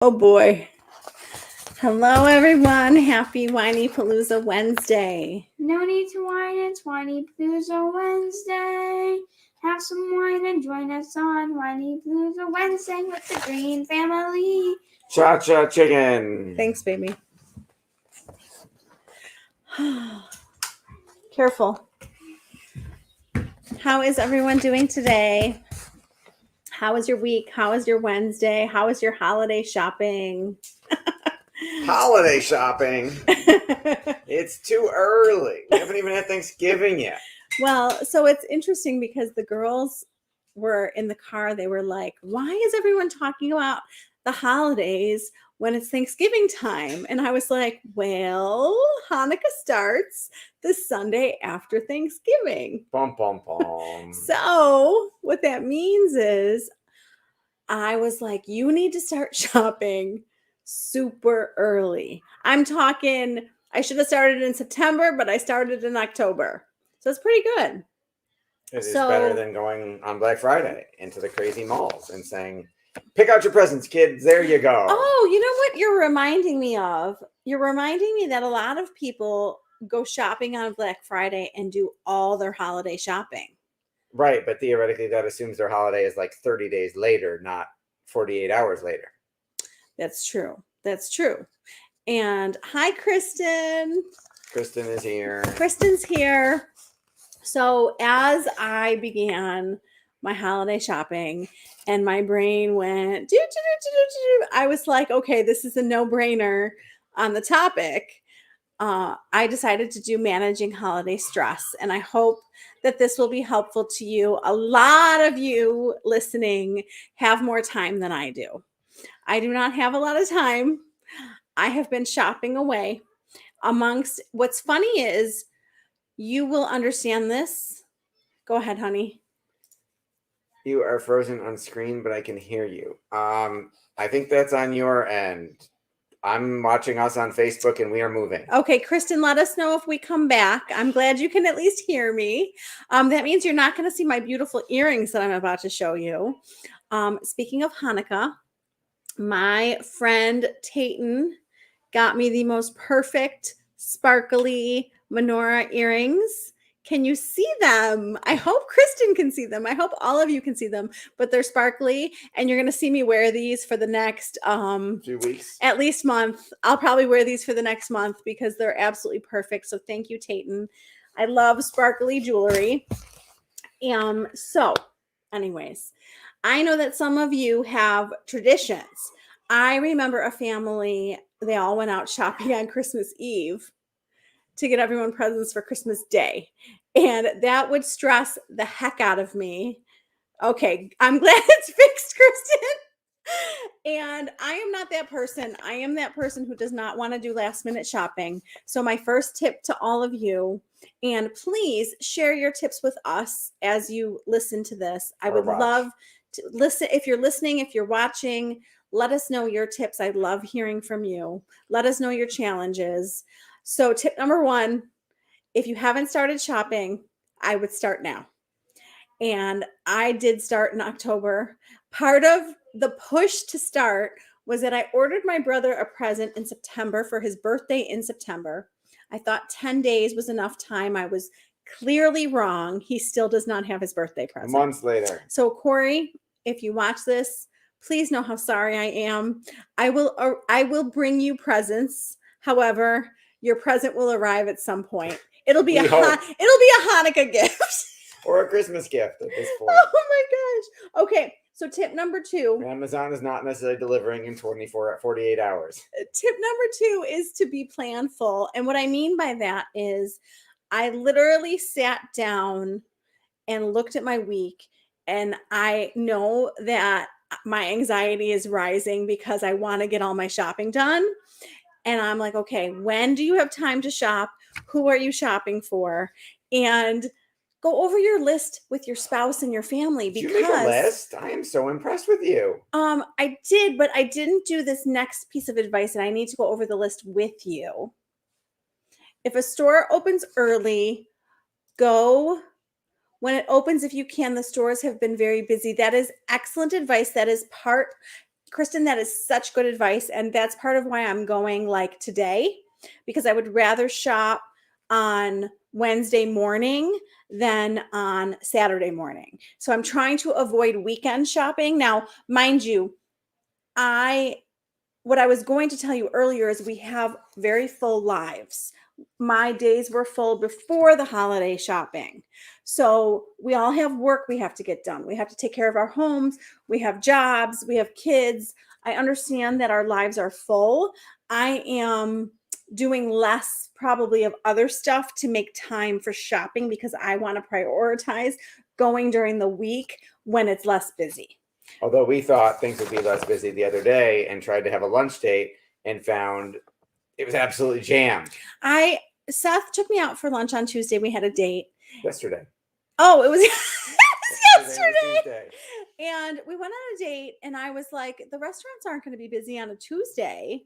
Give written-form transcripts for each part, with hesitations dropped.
Oh boy. Hello, everyone. Happy Whinypaluza Wednesday. No need to whine, it's Whinypaluza Wednesday. Have some wine and join us on Whinypaluza Wednesday with the Green family. Cha-cha chicken. Thanks, baby. Careful. How is everyone doing today? How was your week? How was your Wednesday? How was your holiday shopping? Holiday shopping. It's too early. We haven't even had Thanksgiving yet. Well, so it's interesting because the girls were in the car. They were like, why is everyone talking about the holidays when it's Thanksgiving time? And I was like, well, Hanukkah starts the Sunday after Thanksgiving. Bum, bum, bum. So what that means is I was like, you need to start shopping super early. I'm talking, I should have started in September, but I started in October. So it's pretty good. It is better than going on Black Friday into the crazy malls and saying, pick out your presents, kids. There you go. Oh, you know what you're reminding me of? You're reminding me that a lot of people go shopping on Black Friday and do all their holiday shopping. Right, but theoretically that assumes their holiday is like 30 days later, not 48 hours later. That's true. That's true. And hi, Kristen. Kristen is here. Kristen's here. So as I began my holiday shopping and my brain went, I was like, okay, this is a no-brainer on the topic. I decided to do managing holiday stress, and I hope that this will be helpful to you. A lot of you listening have more time than I do. I do not have a lot of time. I have been shopping away. Amongst what's funny is you will understand this. Go ahead, honey. You are frozen on screen, but I can hear you. I think that's on your end. I'm watching us on Facebook and we are moving. Okay, Kristen, let us know if we come back. I'm glad you can at least hear me. That means you're not going to see my beautiful earrings that I'm about to show you. Speaking of Hanukkah, my friend Tayton got me the most perfect sparkly menorah earrings. Can you see them? I hope Kristen can see them. I hope all of you can see them, but they're sparkly and you're going to see me wear these for the next few weeks, at least month. I'll probably wear these for the next month because they're absolutely perfect. So thank you, Tayton. I love sparkly jewelry. So anyways, I know that some of you have traditions. I remember a family, they all went out shopping on Christmas Eve to get everyone presents for Christmas Day. And that would stress the heck out of me. Okay, I'm glad it's fixed, Kristen. And I am not that person. I am that person who does not want to do last minute shopping. So my first tip to all of you, and please share your tips with us as you listen to this. I would love to listen. If you're listening, if you're watching, let us know your tips. I love hearing from you. Let us know your challenges. So tip number one, if you haven't started shopping, I would start now. And I did start in October. Part of the push to start was that I ordered my brother a present in September for his birthday in September. I thought 10 days was enough time. I was clearly wrong. He still does not have his birthday present. Months later. So Corey, if you watch this, please know how sorry I am. I will bring you presents. However, your present will arrive at some point. It'll be a Hanukkah gift. Or a Christmas gift at this point. Oh my gosh. Okay, so tip number 2. Amazon is not necessarily delivering in 48 hours. Tip number 2 is to be planful. And what I mean by that is I literally sat down and looked at my week, and I know that my anxiety is rising because I want to get all my shopping done. And I'm like, okay, when do you have time to shop? Who are you shopping for? And go over your list with your spouse and your family. Because did you make a list? I am so impressed with you. I did, but I didn't do this next piece of advice, and I need to go over the list with you. If a store opens early, go when it opens if you can. The stores have been very busy. That is excellent advice. That is part Kristen, that is such good advice. And that's part of why I'm going like today, because I would rather shop on Wednesday morning than on Saturday morning. So I'm trying to avoid weekend shopping. Now, mind you, what I was going to tell you earlier is we have very full lives. My days were full before the holiday shopping. So we all have work we have to get done. We have to take care of our homes. We have jobs. We have kids. I understand that our lives are full. I am doing less probably of other stuff to make time for shopping because I want to prioritize going during the week when it's less busy. Although we thought things would be less busy the other day and tried to have a lunch date and found it was absolutely jammed. Seth took me out for lunch on Tuesday. We had a date. Yesterday. Oh, it was yesterday. Tuesday. And we went on a date and I was like, the restaurants aren't going to be busy on a Tuesday.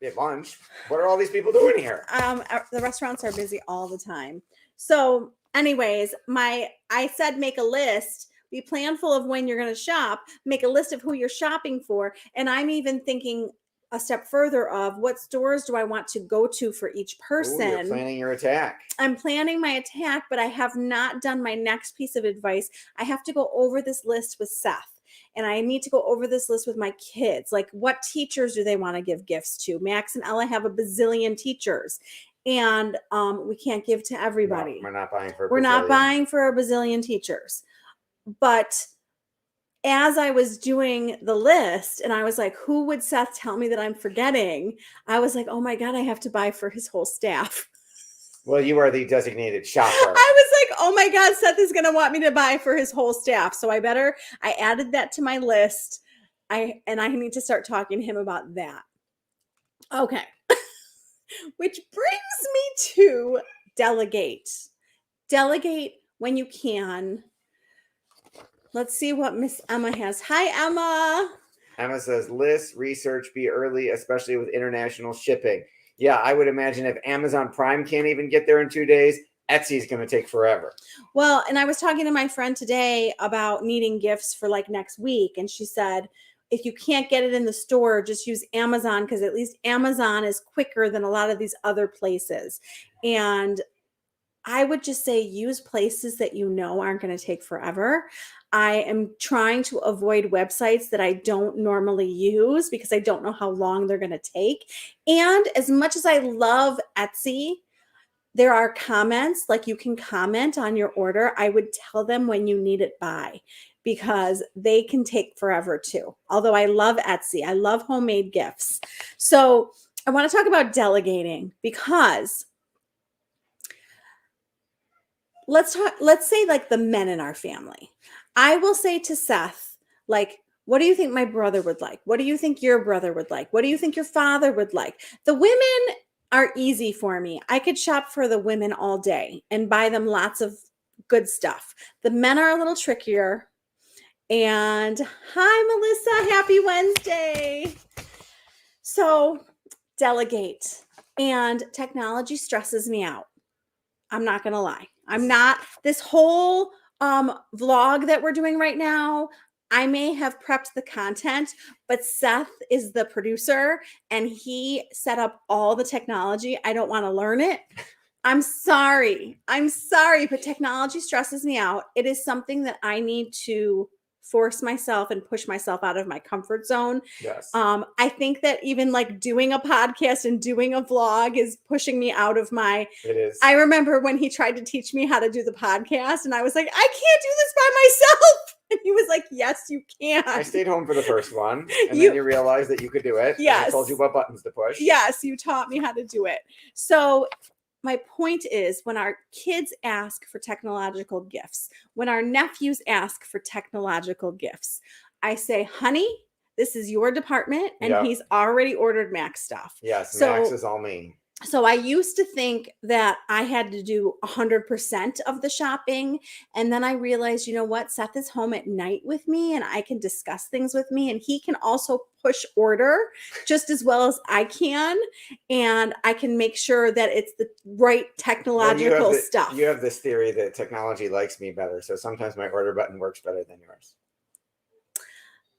At lunch. What are all these people doing here? The restaurants are busy all the time. So anyways, I said, make a list. Be planful of when you're going to shop, make a list of who you're shopping for. And I'm even thinking a step further of what stores do I want to go to for each person. Ooh, you're planning your attack. I'm planning my attack, but I have not done my next piece of advice. I have to go over this list with Seth. And I need to go over this list with my kids. Like, what teachers do they want to give gifts to? Max and Ella have a bazillion teachers. And we can't give to everybody. No, we're not buying for a We're not bazillion. buying for a bazillion teachers. But as I was doing the list and I was like, who would Seth tell me that I'm forgetting? I was like, oh my God, I have to buy for his whole staff. Well, you are the designated shopper. I was like, oh my God, Seth is going to want me to buy for his whole staff. So I added that to my list. I need to start talking to him about that. Okay. Which brings me to delegate. Delegate when you can. Let's see what Miss Emma has. Hi, Emma. Emma says, list, research, be early, especially with international shipping. Yeah, I would imagine if Amazon Prime can't even get there in 2 days, Etsy's going to take forever. Well, and I was talking to my friend today about needing gifts for like next week. And she said, if you can't get it in the store, just use Amazon because at least Amazon is quicker than a lot of these other places. And I would just say use places that you know aren't going to take forever. I am trying to avoid websites that I don't normally use because I don't know how long they're going to take. And as much as I love Etsy, there are comments, like you can comment on your order. I would tell them when you need it by because they can take forever too. Although I love Etsy, I love homemade gifts. So I want to talk about delegating because let's say like the men in our family. I will say to Seth, like, what do you think my brother would like? What do you think your brother would like? What do you think your father would like? The women are easy for me. I could shop for the women all day and buy them lots of good stuff. The men are a little trickier. And hi, Melissa. Happy Wednesday. So delegate. And technology stresses me out. I'm not going to lie. This whole vlog that we're doing right now, I may have prepped the content, but Seth is the producer and he set up all the technology. I don't want to learn it. I'm sorry, but technology stresses me out. It is something that I need to force myself and push myself out of my comfort zone. Yes. I think that even like doing a podcast and doing a vlog is pushing me out of my. It is. I remember when he tried to teach me how to do the podcast and I was like, I can't do this by myself. And he was like, yes, you can. I stayed home for the first one and then you realized that you could do it. Yes. And I told you what buttons to push. Yes, you taught me how to do it. So my point is when our kids ask for technological gifts, when our nephews ask for technological gifts, I say, honey, this is your department. And he's already ordered Max stuff. Yes, Max is all me. So I used to think that I had to do 100% of the shopping. And then I realized, you know what? Seth is home at night with me and I can discuss things with me. And he can also push order just as well as I can. And I can make sure that it's the right technological stuff. You have this theory that technology likes me better. So sometimes my order button works better than yours.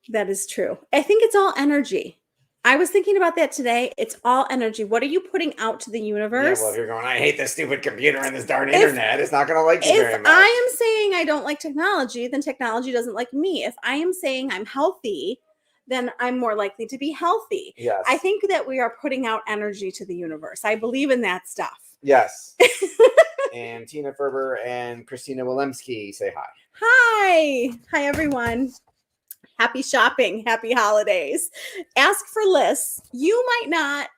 That is true. I think it's all energy. I was thinking about that today. It's all energy. What are you putting out to the Yeah, universe? well, if you're going, I hate this stupid computer and this darn If- internet, it's not going to like you very If much. I am saying I don't like technology, then technology doesn't like me. If I am saying I'm healthy, then I'm more likely to be healthy. Yes. I think that we are putting out energy to the universe. I believe in that stuff. Yes. And Tina Ferber and Christina Wilemski say hi. Hi. Hi, everyone. Happy shopping. Happy holidays. Ask for lists. You might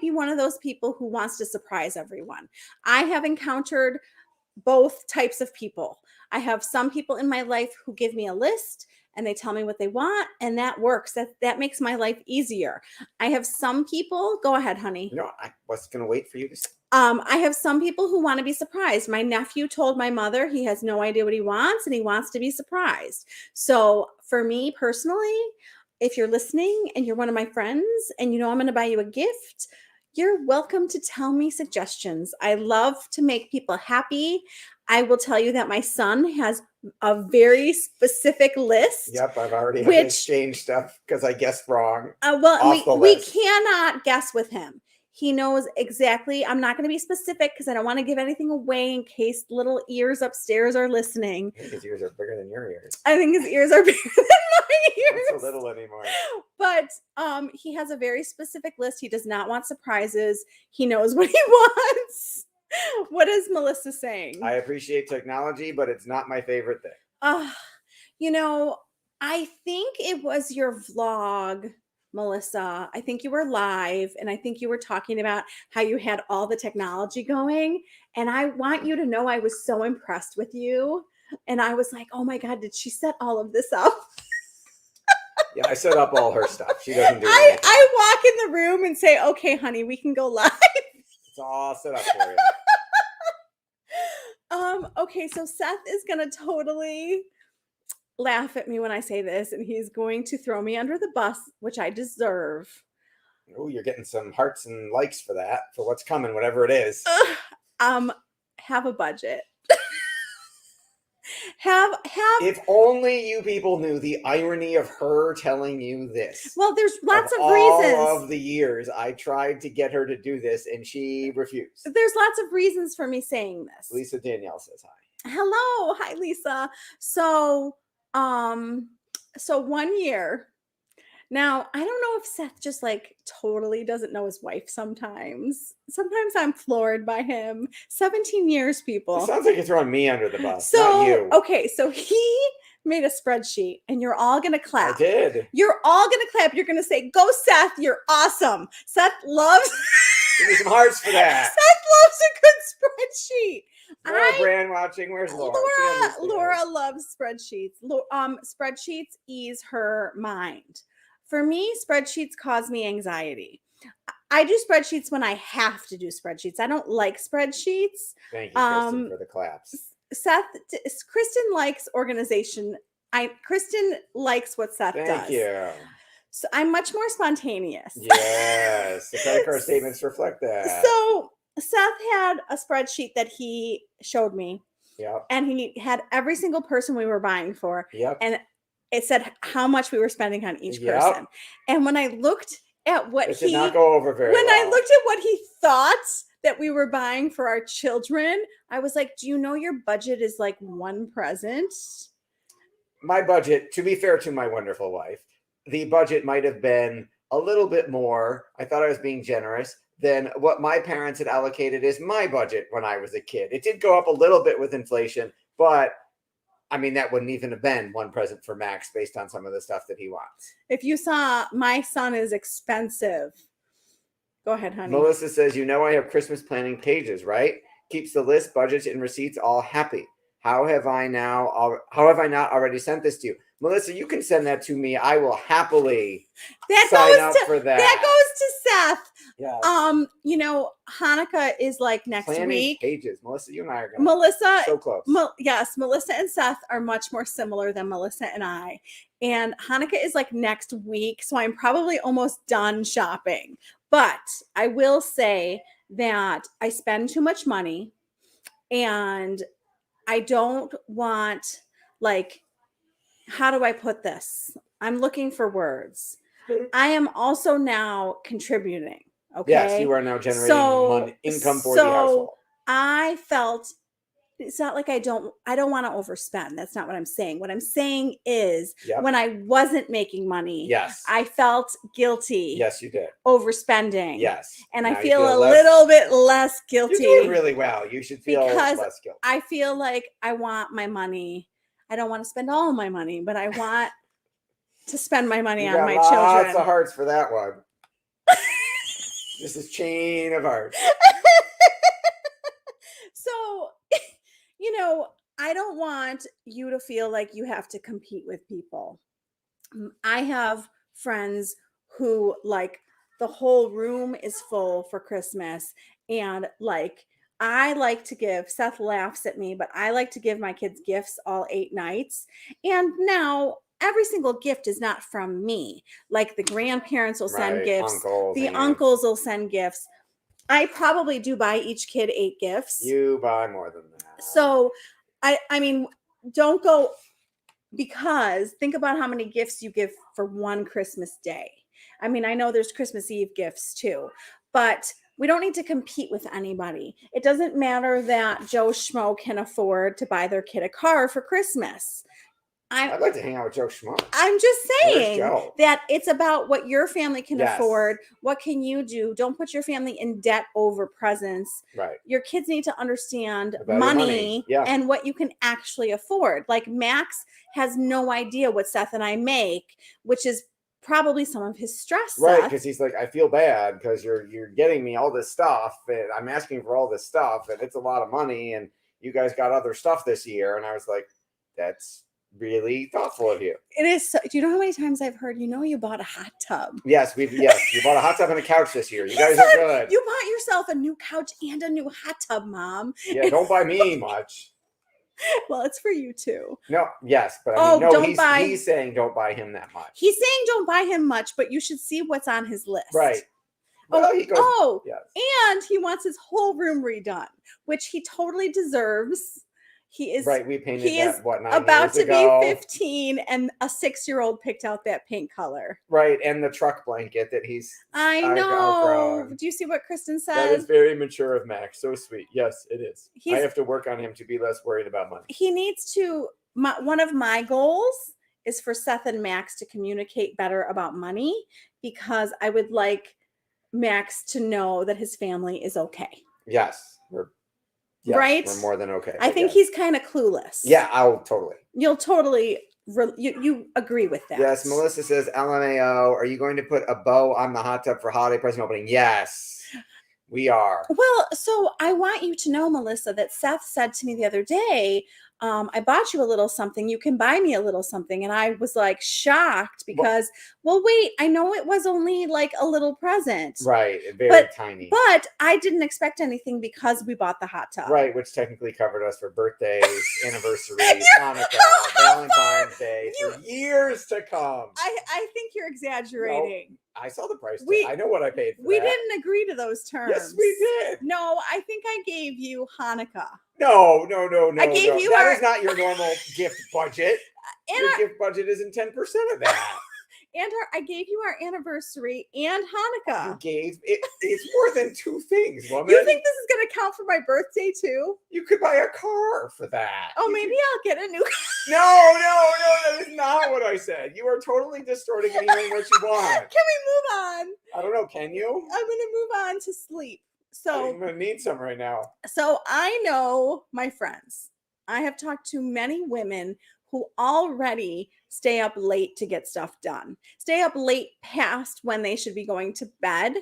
be one of those people who wants to surprise everyone. I have encountered both types of people. I have some people in my life who give me a list and they tell me what they want, and that works. That makes my life easier. I have some people, go ahead, honey. No, I was going to wait for you to say. I have some people who want to be surprised. My nephew told my mother he has no idea what he wants and he wants to be surprised. So for me personally, if you're listening and you're one of my friends and you know I'm going to buy you a gift, you're welcome to tell me suggestions. I love to make people happy. I will tell you that my son has a very specific list. Yep, I've already had to exchange stuff because I guessed wrong. We cannot guess with him. He knows exactly. I'm not going to be specific because I don't want to give anything away in case little ears upstairs are listening. I think his ears are bigger than your ears. I think his ears are bigger than my ears. Not so little anymore. But he has a very specific list. He does not want surprises. He knows what he wants. What is Melissa saying? I appreciate technology, but it's not my favorite thing. I think it was your vlog, Melissa. I think you were live and I think you were talking about how you had all the technology going. And I want you to know I was so impressed with you. And I was like, oh my God, did she set all of this up? Yeah, I set up all her stuff. She doesn't do anything. I walk in the room and say, okay, honey, we can go live. It's all set up for you. Okay, so Seth is gonna totally laugh at me when I say this, and he's going to throw me under the bus, which I deserve. Oh, you're getting some hearts and likes for that, for what's coming, whatever it is. Have a budget. have If only you people knew the irony of her telling you this. Well, there's lots of reasons. reasons. All of the years I tried to get her to do this and she refused. There's lots of reasons for me saying this. Lisa Danielle says hi. Hello. Hi, Lisa. So 1 year. Now, I don't know if Seth just like totally doesn't know his wife sometimes. Sometimes I'm floored by him. 17 years, people. It sounds like you're throwing me under the bus, not you. Okay, so he made a spreadsheet and you're all going to clap. I did. You're all going to clap. You're going to say, go, Seth. You're awesome. Seth loves. Give me some hearts for that. Seth loves a good spreadsheet. Laura Brand watching. Where's Laura? Laura loves spreadsheets. Spreadsheets ease her mind. For me, spreadsheets cause me anxiety. I do spreadsheets when I have to do spreadsheets. I don't like spreadsheets. Thank you, Kristen, for the claps. Kristen likes organization. Kristen likes what Seth does. Thank you. So I'm much more spontaneous. Yes, the credit card statements reflect that. So Seth had a spreadsheet that he showed me. Yep. And he had every single person we were buying for. Yep. And it said how much we were spending on each person. And when I looked at what it did not go over very well. I looked at what he thought that we were buying for our children, I was like, do you know your budget is like one present? My budget, to be fair to my wonderful wife, the budget might have been a little bit more. I thought I was being generous than what my parents had allocated as my budget when I was a kid. It did go up a little bit with inflation, but I mean, that wouldn't even have been one present for Max based on some of the stuff that he wants. If you saw, my son is expensive. Go ahead, honey. Melissa says, I have Christmas planning pages, right? Keeps the list, budgets, and receipts all happy. How have I not already sent this to you? Melissa, you can send that to me. I will happily sign up for that. That goes to Seth. Yeah. Hanukkah is like next week. Pages. Melissa, you and I are going so close. Yes, Melissa and Seth are much more similar than Melissa and I. And Hanukkah is like next week, so I'm probably almost done shopping. But I will say that I spend too much money and I don't want, like, how do I put this? I'm looking for words. I am also now contributing. Okay. Yes, you are now generating income for the So household. I felt it's not like I don't want to overspend. That's not what I'm saying. What I'm saying is Yep. when I wasn't making money, Yes. I felt guilty Yes, you did. overspending. Yes. And Now I you feel a less- little bit less guilty. You're doing really well. You should feel because less guilty. I feel like I want my money. I don't want to spend all my money, but I want to spend my money You on got my lots children. of hearts for that one. This is chain of hearts. So, I don't want you to feel like you have to compete with people. I have friends who like the whole room is full for Christmas, and like I like to give, Seth laughs at me, but I like to give my kids gifts all 8 nights. And now every single gift is not from me. Like the grandparents will send gifts, the uncles will send gifts. I probably do buy each kid 8 gifts. You buy more than that. So I mean, don't go, because think about how many gifts you give for one Christmas day. I mean, I know there's Christmas Eve gifts too, but we don't need to compete with anybody. It doesn't matter that Joe Schmo can afford to buy their kid a car for Christmas. I'd like to hang out with Joe Schmo. I'm just saying Joe? that it's about what your family can Yes. afford. What can you do? Don't put your family in debt over presents. Right. Your kids need to understand The value of money. Yeah. and what you can actually afford. Like Max has no idea what Seth and I make, which is probably some of his stress. Right, Seth. because he's like, I feel bad because you're getting me all this stuff, and I'm asking for all this stuff, and it's a lot of money, and you guys got other stuff this year. And I was like, that's really thoughtful of you. It is. So, do you know how many times I've heard, you bought a hot tub? Yes, you bought a hot tub and a couch this year. You guys are good. You bought yourself a new couch and a new hot tub, Mom. Yeah, don't buy me much. Well, it's for you too. No, yes, but I mean, no, he's saying don't buy him that much. He's saying don't buy him much, but you should see what's on his list. Right. Well, he goes, yes. And he wants his whole room redone, which he totally deserves. He is right. We painted he that is what 9 about years to ago. be 15, and a 6-year-old picked out that pink color. Right, and the truck blanket that he's. I know. Outgrown. Do you see what Kristen said? That is very mature of Max. So sweet. Yes, it is. I have to work on him to be less worried about money. He needs to. One of my goals is for Seth and Max to communicate better about money, because I would like Max to know that his family is okay. Yes, right? We're more than okay. I think he's kind of clueless. Yeah, I'll totally. You'll totally. You agree with that? Yes. Melissa says, LMAO, are you going to put a bow on the hot tub for holiday present opening? Yes, we are. Well, so I want you to know, Melissa, that Seth said to me the other day, I bought you a little something. You can buy me a little something. And I was like shocked because, well, wait, I know it was only like a little present. Right. Very tiny. But I didn't expect anything because we bought the hot tub. Right. Which technically covered us for birthdays, anniversaries, Hanukkah, Valentine's Day, for years to come. I think you're exaggerating. No, I saw the price. I know what I paid for We that. didn't agree to those terms. Yes, we did. No, I think I gave you Hanukkah. No. I gave you that is not your normal gift budget. Your gift budget isn't 10% of that. And I gave you our anniversary and Hanukkah. You gave it. It's more than 2 things, woman. You think this is going to count for my birthday too? You could buy a car for that. Oh, maybe I'll get a new car. No, that is not what I said. You are totally distorting anything what you want. Can we move on? I don't know. Can you? I'm going to move on to sleep. So I'm going to need some right now. So I know my friends. I have talked to many women who already stay up late to get stuff done. Stay up late past when they should be going to bed.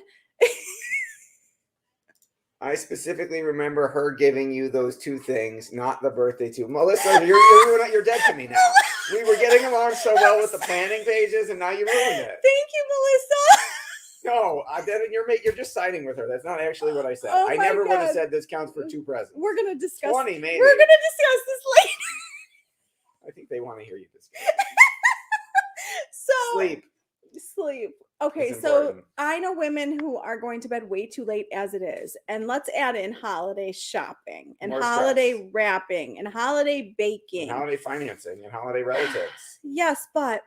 I specifically remember her giving you those 2 things, not the birthday too. Melissa, you're dead to me now. We were getting along so well with the planning pages, and now you ruined it. Thank you, Melissa. No, you're just siding with her. That's not actually what I said. Oh I never would have said this counts for 2 presents. We're gonna discuss. 20, maybe. We're gonna discuss this later. I think they want to hear you discuss. Sleep. Okay, so I know women who are going to bed way too late as it is. And let's add in holiday shopping and holiday wrapping and holiday baking. And holiday financing and holiday relatives. Yes, but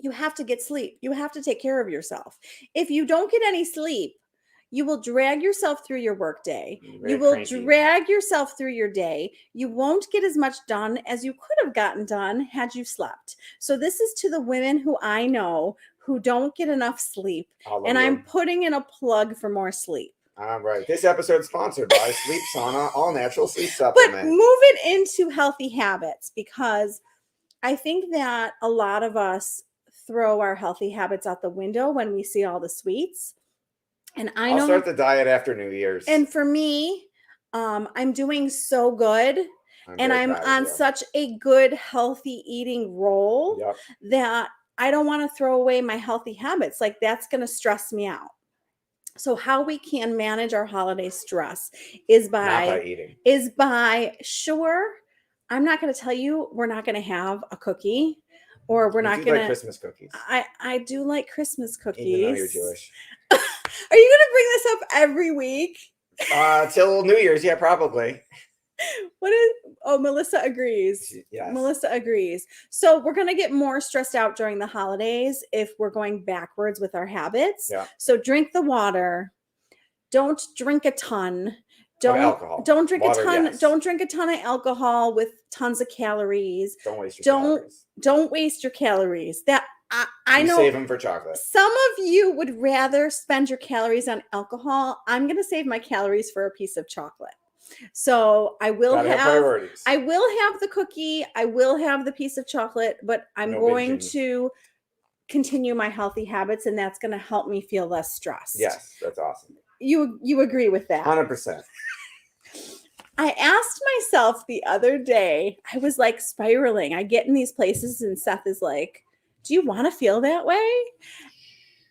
you have to get sleep. You have to take care of yourself. If you don't get any sleep, you will drag yourself through your workday. Very You will cranky. drag yourself through your day. You won't get as much done as you could have gotten done had you slept. So this is to the women who I know who don't get enough sleep. All of And I'm you. putting in a plug for more sleep. All right. This episode is sponsored by Sleep Sauna, all natural sleep But supplement. moving into healthy habits, because I think that a lot of us throw our healthy habits out the window when we see all the sweets. And I know, I'll start the diet after New Year's. and for me, I'm doing so good, and very I'm proud of on you. such a good, healthy eating roll Yep. that I don't want to throw away my healthy habits. Like, that's going to stress me out. So how we can manage our holiday stress is Not by by eating. sure, I'm not going to tell you we're not going to have a cookie, or we're You not do going like to. Christmas cookies, I do like Christmas cookies. even though you're Jewish. Are you going to bring this up every week? Till New Year's, yeah, probably. Melissa agrees. Yes. Melissa agrees. So we're going to get more stressed out during the holidays if we're going backwards with our habits. Yeah. So drink the water. Don't drink a ton. Of alcohol. Don't drink Water, a ton. yes. Don't drink a ton of alcohol with tons of calories. Don't waste your Don't calories. Don't waste your calories. That I You know. save them for chocolate. Some of you would rather spend your calories on alcohol. I'm going to save my calories for a piece of chocolate. So I will Gotta have have priorities. I will have the cookie. I will have the piece of chocolate, but I'm No going binging. to continue my healthy habits, and that's going to help me feel less stressed. Yes, that's awesome. You agree with that? 100%. I asked myself the other day, I was like spiraling. I get in these places and Seth is like, do you want to feel that way?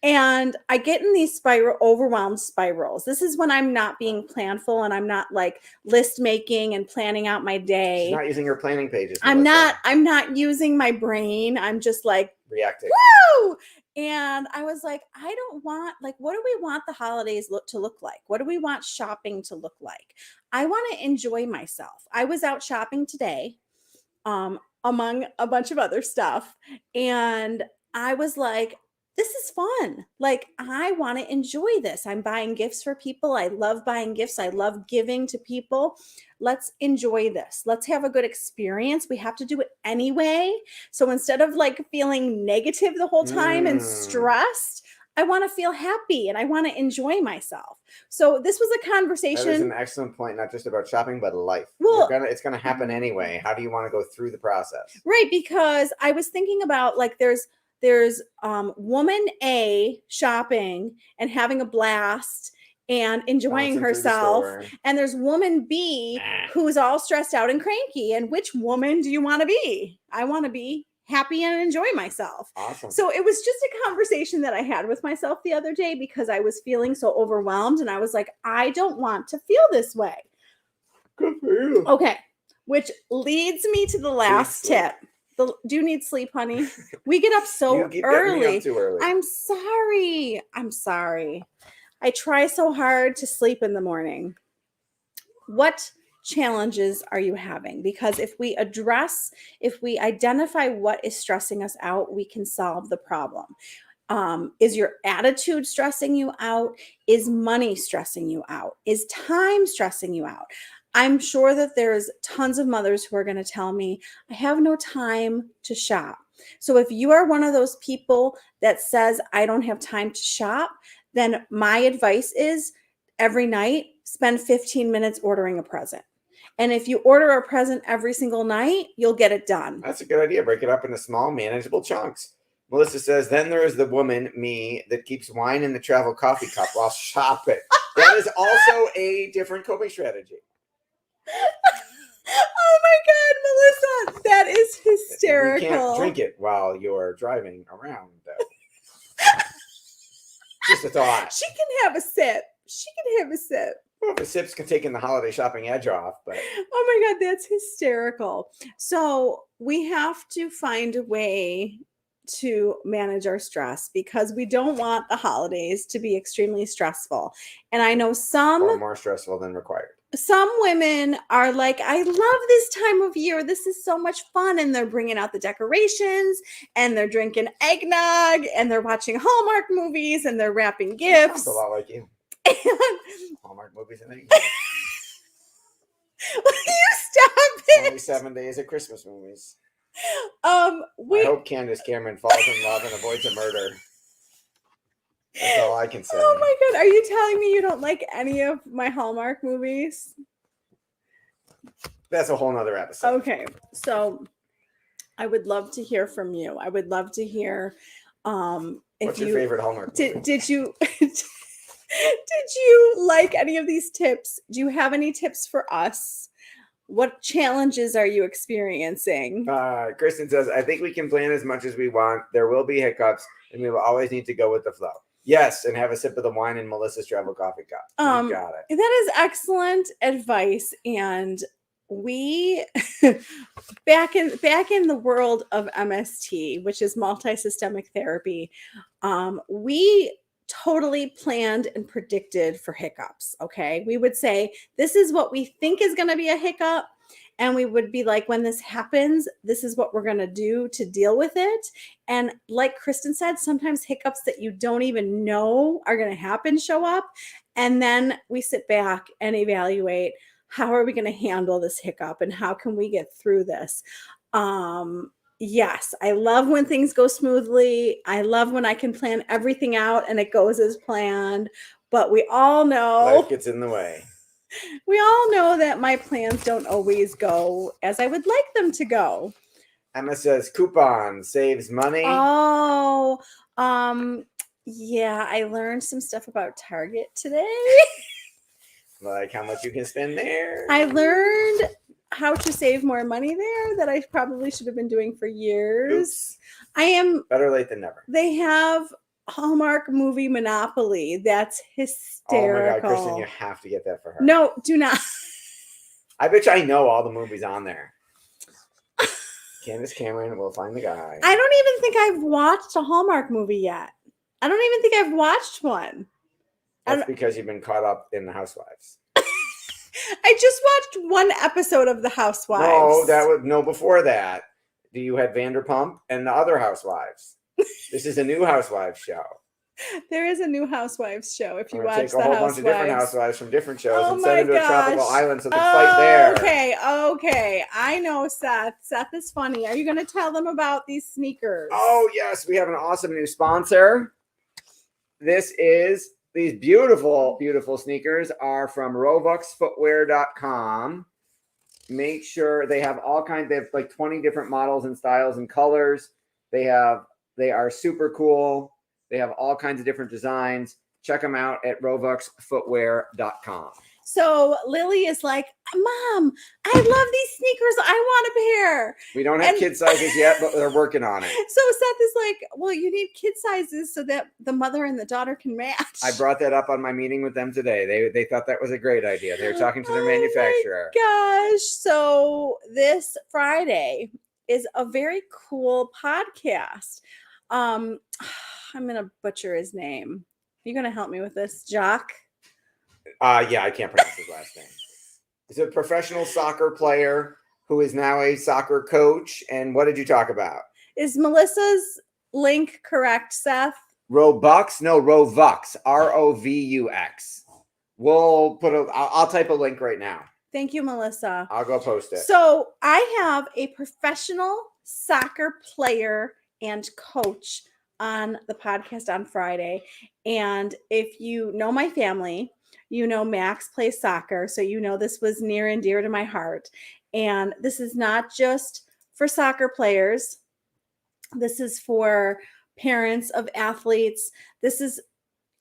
And I get in these overwhelmed spirals. This is when I'm not being planful and I'm not like list making and planning out my day. She's not using her planning pages. I'm Melissa. not using my brain. I'm just like, reacting. woo! And I was like, I don't want, like, what do we want the holidays to look like? What do we want shopping to look like? I want to enjoy myself. I was out shopping today, among a bunch of other stuff. And I was like, this is fun. Like, I want to enjoy this. I'm buying gifts for people. I love buying gifts. I love giving to people. Let's enjoy this. Let's have a good experience. We have to do it anyway. So instead of like feeling negative the whole time and stressed, I want to feel happy and I want to enjoy myself. So this was a conversation. That is an excellent point, not just about shopping, but life. Well, it's gonna happen anyway. How do you want to go through the process? Right, because I was thinking about like there's woman A shopping and having a blast and enjoying herself, and there's woman B who's all stressed out and cranky. And which woman do you want to be? I want to be happy and enjoy myself. Awesome. So it was just a conversation that I had with myself the other day because I was feeling so overwhelmed and I was like, I don't want to feel this way. Good for you. Okay, which leads me to the last tip. Do you need sleep, honey? We get up so early. Up too early. I'm sorry. I try so hard to sleep in the morning. What challenges are you having? Because if we identify what is stressing us out, we can solve the problem. Is your attitude stressing you out? Is money stressing you out? Is time stressing you out? I'm sure that there's tons of mothers who are going to tell me, I have no time to shop. So if you are one of those people that says, I don't have time to shop, then my advice is every night, spend 15 minutes ordering a present. And if you order a present every single night, you'll get it done. That's a good idea. Break it up into small, manageable chunks. Melissa says, then there is the woman, me, that keeps wine in the travel coffee cup while shopping. That is also a different coping strategy. Oh my God, Melissa, that is hysterical. You can't drink it while you're driving around, though. Just a thought. She can have a sip. Well, the sips can take in the holiday shopping edge off, but oh my God, that's hysterical. So we have to find a way to manage our stress because we don't want the holidays to be extremely stressful. And I know some or more stressful than required. some women are like, I love this time of year. This is so much fun. And they're bringing out the decorations and they're drinking eggnog and they're watching Hallmark movies and they're wrapping gifts. Sounds a lot like you. And Hallmark movies and things. you stop it. 27 days of Christmas movies. I I hope Candace Cameron falls in love and avoids a murder. That's all I can say. Oh my God. Are you telling me you don't like any of my Hallmark movies? That's a whole nother episode. Okay. So I would love to hear from you. I would love to hear if What's you your favorite Hallmark movie? did you did you like any of these tips? Do you have any tips for us? What challenges are you experiencing? Kristen says, I think we can plan as much as we want. There will be hiccups, and we will always need to go with the flow. Yes, and have a sip of the wine in Melissa's travel coffee cup. You got it. That is excellent advice. And we back in the world of MST, which is multi-systemic therapy, we totally planned and predicted for hiccups. Okay. We would say, this is what we think is going to be a hiccup. And we would be like, when this happens, this is what we're going to do to deal with it. And like Kristen said, sometimes hiccups that you don't even know are going to happen show up. And then we sit back and evaluate, how are we going to handle this hiccup and how can we get through this? Yes, I love when things go smoothly. I love when I can plan everything out and it goes as planned. But we all know Life gets in the way. We all know that my plans don't always go as I would like them to go. Emma says coupon saves money. Oh, yeah, I learned some stuff about Target today. Like how much you can spend there. I learned how to save more money there that I probably should have been doing for years. Oops. Better late than never. They have Hallmark movie Monopoly. That's hysterical. Oh my God, Kristen, you have to get that for her. No, do not. I bet you I know all the movies on there. Candace Cameron will find the guy. I don't even think I've watched a Hallmark movie yet. I don't even think I've watched one. That's because you've been caught up in the Housewives. I just watched one episode of The Housewives. No, before that. You had Vanderpump and the other Housewives. This is a new Housewives show. There is a new Housewives show. If you We're watch take a whole bunch of different Housewives from different shows and send them to a tropical island so they fight there. Okay. I know Seth. Seth is funny. Are you going to tell them about these sneakers? Oh, yes. We have an awesome new sponsor. These beautiful, beautiful sneakers are from robuxfootwear.com. Make sure they have all kinds. They have like 20 different models and styles and colors. They are super cool. They have all kinds of different designs. Check them out at robuxfootwear.com. So Lily is like, Mom, I love these sneakers. I want a pair. We don't have kid sizes yet, but they're working on it. So Seth is like, well, you need kid sizes so that the mother and the daughter can match. I brought that up on my meeting with them today. They thought that was a great idea. They were talking to their manufacturer. Gosh. So this Friday is a very cool podcast. I'm going to butcher his name. Are you going to help me with this? Jock? Yeah, I can't pronounce his last name. He's a professional soccer player who is now a soccer coach. And what did you talk about? Is Melissa's link correct, Seth? Robux? No, Rovux. ROVUX. I'll type a link right now. Thank you, Melissa. I'll go post it. So I have a professional soccer player and coach on the podcast on Friday. And if you know my family, you know Max plays soccer. So you know this was near and dear to my heart. And this is not just for soccer players. This is for parents of athletes.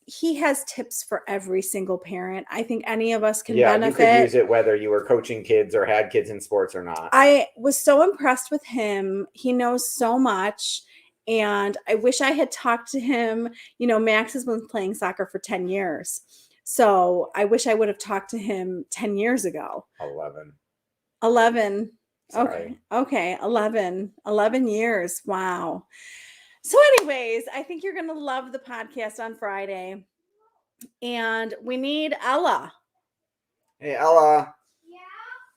He has tips for every single parent. I think any of us can benefit. You could use it whether you were coaching kids or had kids in sports or not. I was so impressed with him. He knows so much. And I wish I had talked to him. You know, Max has been playing soccer for 10 years. So I wish I would have talked to him 10 years ago. 11. Sorry. Okay. 11 years. Wow. So anyways, I think you're going to love the podcast on Friday. And we need Ella. Hey, Ella,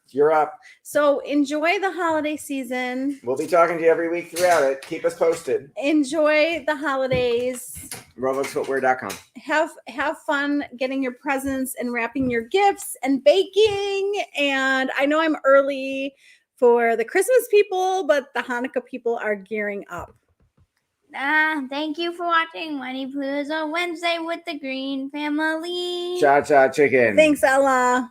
you're up. So enjoy the holiday season. We'll be talking to you every week throughout it. Keep us posted. Enjoy the holidays. RobuxFootwear.com. Have fun getting your presents and wrapping your gifts and baking. And I know I'm early for the Christmas people, but the Hanukkah people are gearing up. Thank you for watching Whinypaluza Wednesday with the Green family. Cha-cha chicken. Thanks, Ella.